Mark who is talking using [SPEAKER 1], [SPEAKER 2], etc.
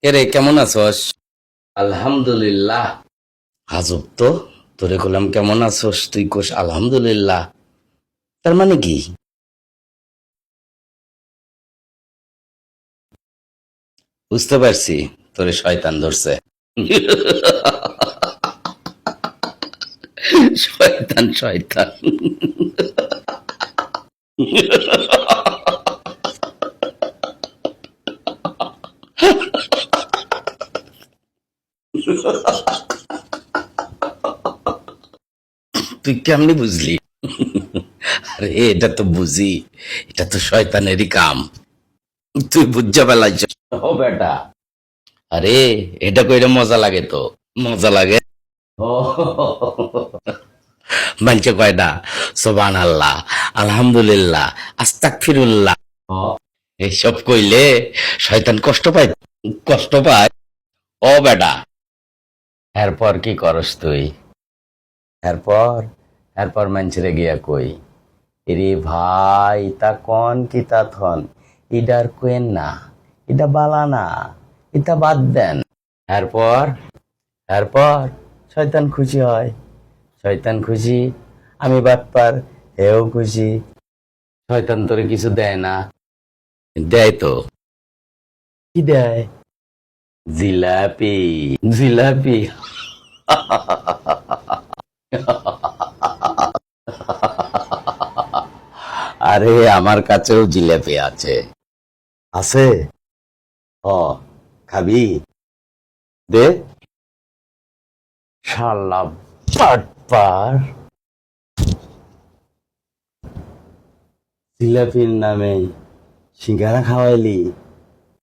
[SPEAKER 1] এরে কেমন আছস? আলহামদুলিল্লাহ। আজব তো, তোরে কলাম কেমন আছস, তুই কোস আলহামদুলিল্লাহ। তার মানে কি? বুঝতে পারছি, তোরে শয়তান ধরছে। শয়তান শয়তান। তুই কেমনি বুঝলি? আরে এটা তো বুঝি, এটা তো শয়তানেরই কাম। তুই বুঝা পেলাইছ। ও বেটা, আরে এটা কইরা মজা লাগে তো। মজা লাগে। ও মানছে কয়টা সোবান আল্লাহ, আলহামদুলিল্লাহ, আস্তাগফিরুল্লাহ। ও, এসব কইলে শয়তান কষ্ট পায়। কষ্ট পায়। ও বেটা, এরপর কি করস তুই? এরপর এরপর মানছেরে গিয়া কই, এরে ভাই তা কন কি তা থন, ইডার কোয়েন না, ইটা বালা না, ইটা বাদ দেন। এরপর এরপর শয়তান খুশি হয়। শয়তান খুশি, আমি বাটপার, হেও খুশি। শয়তান তোরে কিছু দেয় না? দেয় তো। কি দেয়? জিলাপি। জিলাপি। আরে আমার কাছেও জিলাপি আছে। আছে? ও, খাবি? দে। শালা বাটপার, জিলাপির নামে সিঙ্গারা খাওয়াইলি।